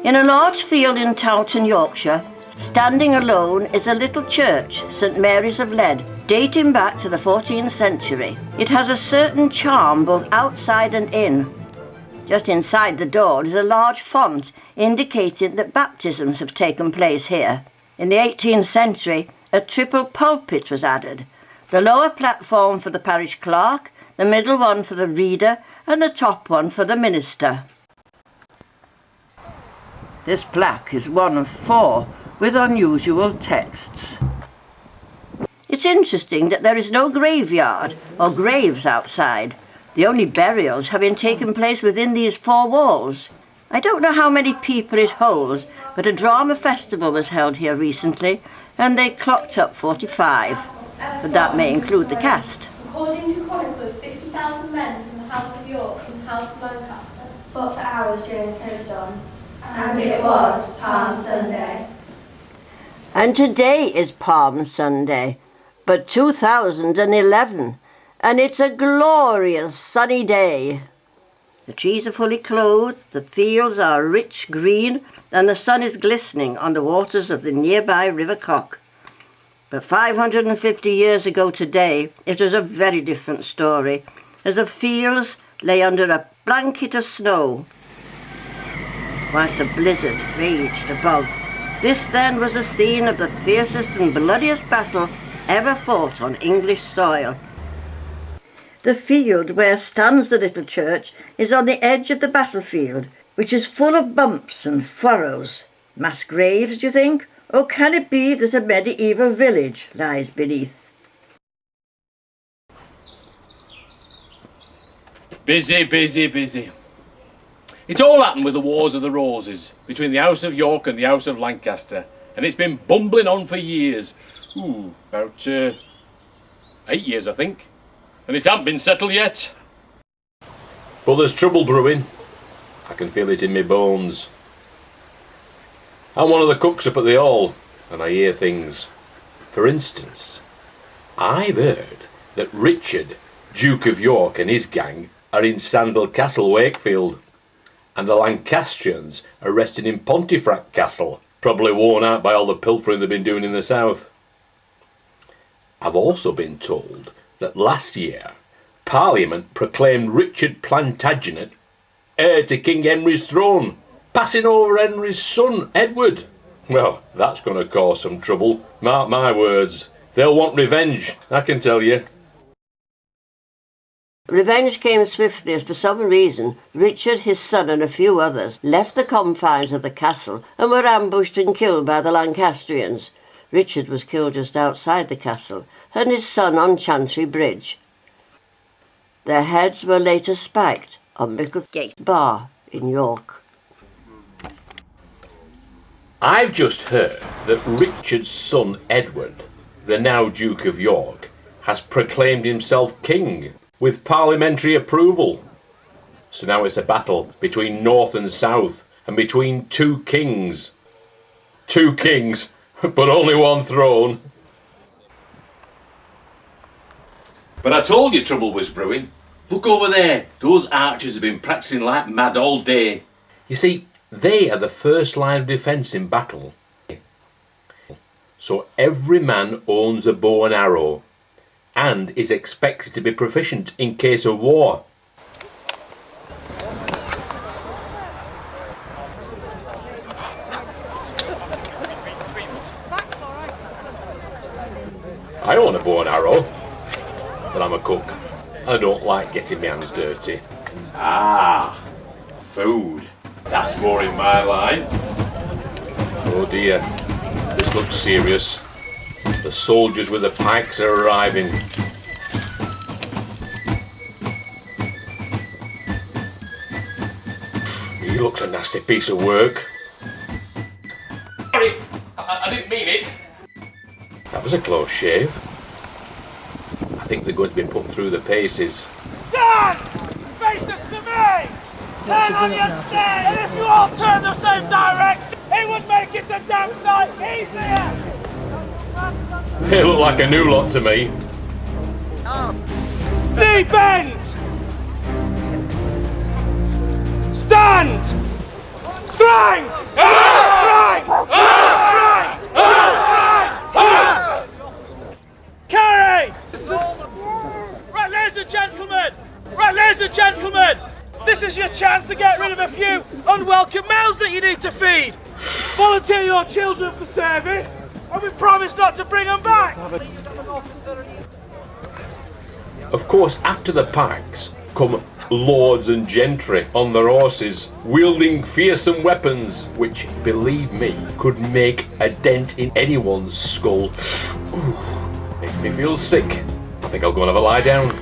In a large field in Towton, Yorkshire, standing alone is a little church, St Mary's of Lead, dating back to the 14th century. It has a certain charm both outside and in. Just inside the door is a large font indicating that baptisms have taken place here. In the 18th century, a triple pulpit was added. The lower platform for the parish clerk, the middle one for the reader, and the top one for the minister. This plaque is one of 4 with unusual texts. It's interesting that there is no graveyard or graves outside, the only burials having taken place within these 4 walls. I don't know how many people it holds, but a drama festival was held here recently and they clocked up 45, but that may include the cast. According to chroniclers, 50,000 men from the House of York and the House of Lancaster fought for hours during a snowstorm. And it was Palm Sunday. And today is Palm Sunday, but 2011, and it's a glorious sunny day. The trees are fully clothed, the fields are rich green, and the sun is glistening on the waters of the nearby River Cock. But 550 years ago today, it was a very different story, as the fields lay under a blanket of snow, whilst the blizzard raged above. This then was the scene of the fiercest and bloodiest battle ever fought on English soil. The field where stands the little church is on the edge of the battlefield, which is full of bumps and furrows. Mass graves, do you think? Or can it be that a medieval village lies beneath? Busy, busy, busy. It all happened with the Wars of the Roses, between the House of York and the House of Lancaster, and it's been bumbling on for years. About 8 years, I think. And it hasn't been settled yet. But there's trouble brewing. I can feel it in my bones. I'm one of the cooks up at the hall, and I hear things. For instance, I've heard that Richard, Duke of York, and his gang are in Sandal Castle, Wakefield, and the Lancastrians are resting in Pontefract Castle, probably worn out by all the pilfering they've been doing in the south. I've also been told that last year Parliament proclaimed Richard Plantagenet heir to King Henry's throne, passing over Henry's son, Edward. Well, that's going to cause some trouble, mark my words. They'll want revenge, I can tell you. Revenge came swiftly as for some reason Richard, his son and a few others left the confines of the castle and were ambushed and killed by the Lancastrians. Richard was killed just outside the castle and his son on Chantry Bridge. Their heads were later spiked on Micklegate Bar in York. I've just heard that Richard's son Edward, the now Duke of York, has proclaimed himself king with parliamentary approval. So now it's a battle between North and South and between 2 kings. 2 kings, but only one throne. But I told you trouble was brewing. Look over there. Those archers have been practicing like mad all day. You see, they are the first line of defence in battle. So every man owns a bow and arrow and is expected to be proficient in case of war. I own a bow and arrow, but I'm a cook. I don't like getting my hands dirty. Ah, food. That's more in my line. Oh dear, this looks serious. The soldiers with the pikes are arriving. He looks a nasty piece of work. Sorry, I didn't mean it. That was a close shave. I think they're going to be put through the paces. Stand! Face us to me! Turn on your stairs! And if you all turn the same direction, it would make it a damn sight easier! They look like a new lot to me. Knee bend! Stand! Strang! Strang! Carry! Right, ladies and gentlemen! Right, ladies and gentlemen! This is your chance to get rid of a few unwelcome mouths that you need to feed. Volunteer your children for service, and we promise not to bring them back. Of course, after the packs come lords and gentry on their horses, wielding fearsome weapons, which, believe me, could make a dent in anyone's skull. Ooh, makes me feel sick. I think I'll go and have a lie down.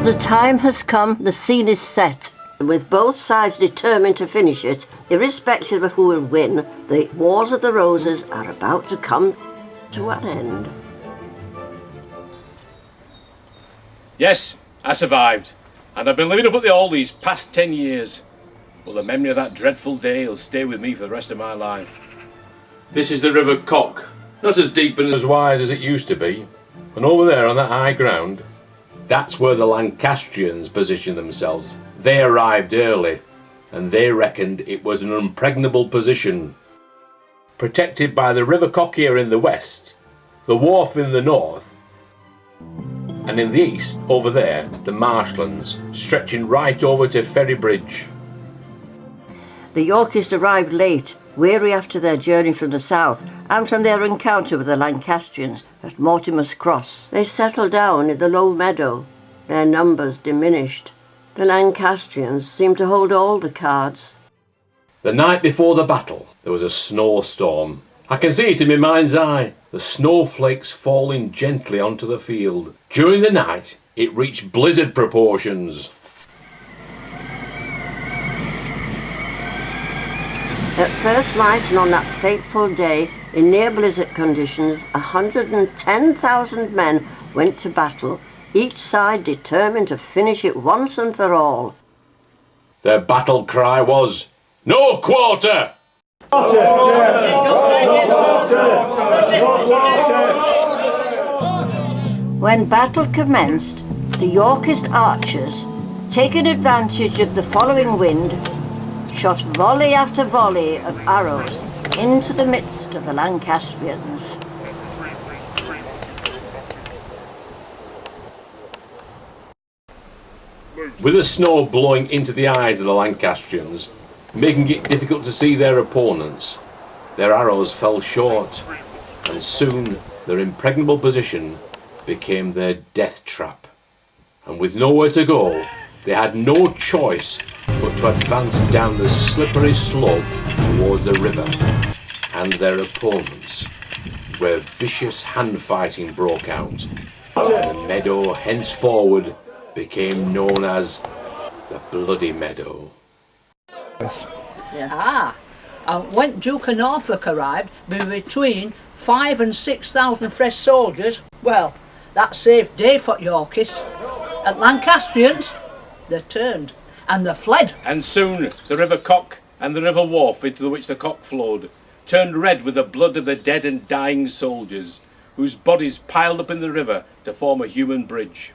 The time has come, the scene is set. With both sides determined to finish it, irrespective of who will win, the Wars of the Roses are about to come to an end. Yes, I survived, and I've been living up at the Hall these past 10 years. Well, the memory of that dreadful day will stay with me for the rest of my life. This is the River Cock, not as deep and as wide as it used to be. And over there on that high ground, that's where the Lancastrians positioned themselves. They arrived early, and they reckoned it was an impregnable position. Protected by the River Cock here in the west, the wharf in the north, and in the east, over there, the marshlands, stretching right over to Ferrybridge. The Yorkists arrived late, weary after their journey from the south and from their encounter with the Lancastrians at Mortimer's Cross. They settled down in the low meadow. Their numbers diminished. The Lancastrians seemed to hold all the cards. The night before the battle, there was a snowstorm. I can see it in my mind's eye, the snowflakes falling gently onto the field. During the night, it reached blizzard proportions. At first light and on that fateful day, in near blizzard conditions, 110,000 men went to battle, each side determined to finish it once and for all. Their battle cry was, "No quarter!" When battle commenced, the Yorkist archers, taking advantage of the following wind, shot volley after volley of arrows into the midst of the Lancastrians. With the snow blowing into the eyes of the Lancastrians, making it difficult to see their opponents, their arrows fell short, and soon their impregnable position became their death trap. And with nowhere to go, they had no choice but to advance down the slippery slope towards the river, and their opponents, where vicious hand-fighting broke out. The meadow henceforward became known as the Bloody Meadow. And when Duke of Norfolk arrived, with between 5,000 and 6,000 fresh soldiers, well, that saved day for Yorkists. At Lancastrians, they turned and they fled. And soon the River Cock and the River Wharf, into which the Cock flowed, turned red with the blood of the dead and dying soldiers, whose bodies piled up in the river to form a human bridge.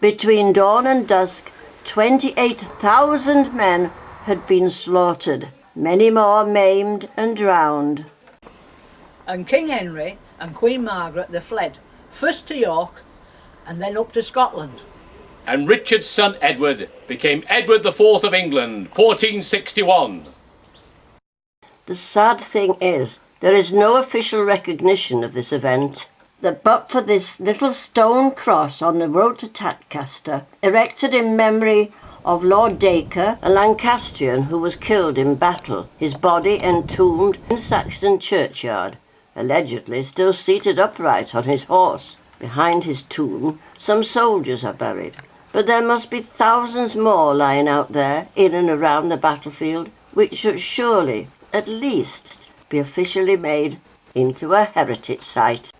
Between dawn and dusk, 28,000 men had been slaughtered, many more maimed and drowned. And King Henry and Queen Margaret, they fled, first to York and then up to Scotland. And Richard's son Edward became Edward IV of England, 1461. The sad thing is, there is no official recognition of this event. But for this little stone cross on the road to Tadcaster, erected in memory of Lord Dacre, a Lancastrian who was killed in battle, his body entombed in Saxton churchyard, allegedly still seated upright on his horse. Behind his tomb, some soldiers are buried, but there must be thousands more lying out there in and around the battlefield, which should surely, at least, be officially made into a heritage site.